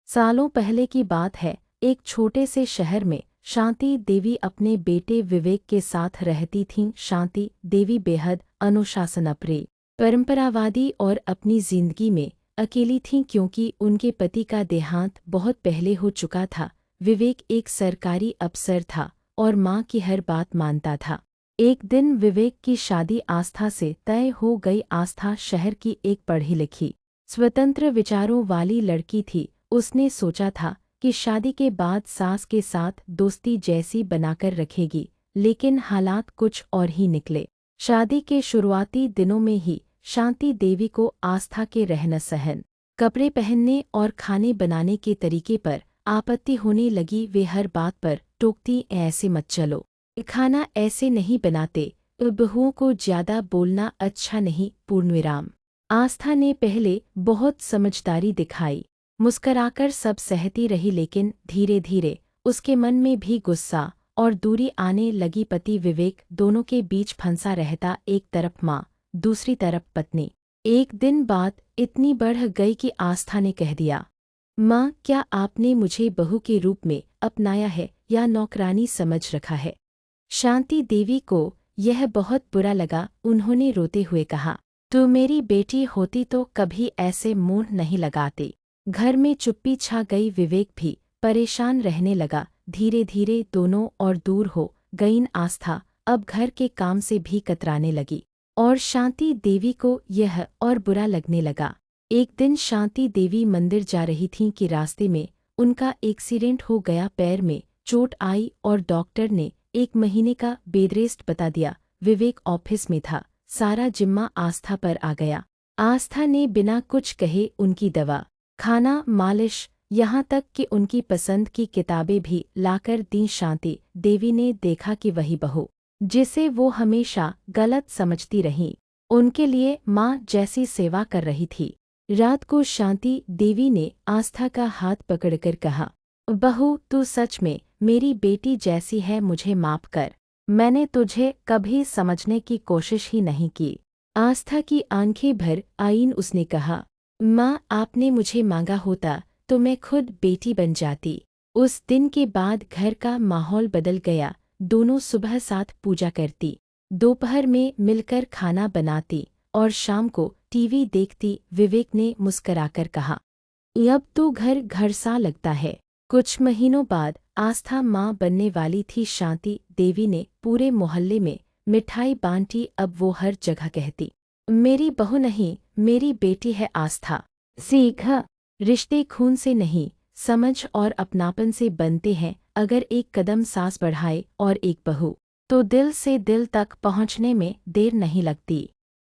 सालों पहले की बात है। एक छोटे से शहर में शांति देवी अपने बेटे विवेक के साथ रहती थीं। शांति देवी बेहद अनुशासनप्रिय, परंपरावादी और अपनी जिंदगी में अकेली थीं क्योंकि उनके पति का देहांत बहुत पहले हो चुका था। विवेक एक सरकारी अफसर था और माँ की हर बात मानता था। एक दिन विवेक की शादी आस्था से तय हो गई। आस्था शहर की एक पढ़ी लिखी, स्वतंत्र विचारों वाली लड़की थी। उसने सोचा था कि शादी के बाद सास के साथ दोस्ती जैसी बनाकर रखेगी, लेकिन हालात कुछ और ही निकले। शादी के शुरुआती दिनों में ही शांति देवी को आस्था के रहन सहन, कपड़े पहनने और खाने बनाने के तरीके पर आपत्ति होने लगी। वे हर बात पर टोकती, ऐसे मत चलो, खाना ऐसे नहीं बनाते, बहुओं को ज्यादा बोलना अच्छा नहीं। पूर्णविराम। आस्था ने पहले बहुत समझदारी दिखाई, मुस्कराकर सब सहती रही, लेकिन धीरे धीरे उसके मन में भी गुस्सा और दूरी आने लगी। पति विवेक दोनों के बीच फंसा रहता, एक तरफ माँ, दूसरी तरफ पत्नी। एक दिन बात इतनी बढ़ गई कि आस्था ने कह दिया, माँ, क्या आपने मुझे बहू के रूप में अपनाया है या नौकरानी समझ रखा है? शांति देवी को यह बहुत बुरा लगा। उन्होंने रोते हुए कहा, तू मेरी बेटी होती तो कभी ऐसे मुंह नहीं लगाती। घर में चुप्पी छा गई। विवेक भी परेशान रहने लगा। धीरे धीरे दोनों और दूर हो गईं। आस्था अब घर के काम से भी कतराने लगी और शांति देवी को यह और बुरा लगने लगा। एक दिन शांति देवी मंदिर जा रही थीं कि रास्ते में उनका एक्सीडेंट हो गया। पैर में चोट आई और डॉक्टर ने 1 महीने का बेड रेस्ट बता दिया। विवेक ऑफिस में था, सारा जिम्मा आस्था पर आ गया। आस्था ने बिना कुछ कहे उनकी दवा, खाना, मालिश, यहाँ तक कि उनकी पसंद की किताबें भी लाकर दी। शांति देवी ने देखा कि वही बहू जिसे वो हमेशा गलत समझती रही, उनके लिए माँ जैसी सेवा कर रही थी। रात को शांति देवी ने आस्था का हाथ पकड़कर कहा, बहू, तू सच में मेरी बेटी जैसी है, मुझे माफ कर। मैंने तुझे कभी समझने की कोशिश ही नहीं की। आस्था की आंखें भर आईं। उसने कहा, माँ, आपने मुझे मांगा होता तो मैं खुद बेटी बन जाती। उस दिन के बाद घर का माहौल बदल गया। दोनों सुबह साथ पूजा करती, दोपहर में मिलकर खाना बनाती और शाम को टीवी देखती। विवेक ने मुस्कराकर कहा, अब तो घर घर सा लगता है। कुछ महीनों बाद आस्था माँ बनने वाली थी। शांति देवी ने पूरे मोहल्ले में मिठाई बांटी। अब वो हर जगह कहती, मेरी बहू नहीं, मेरी बेटी है आस्था। सीख, रिश्ते खून से नहीं, समझ और अपनापन से बनते हैं। अगर एक कदम सास बढ़ाए और एक बहू, तो दिल से दिल तक पहुँचने में देर नहीं लगती।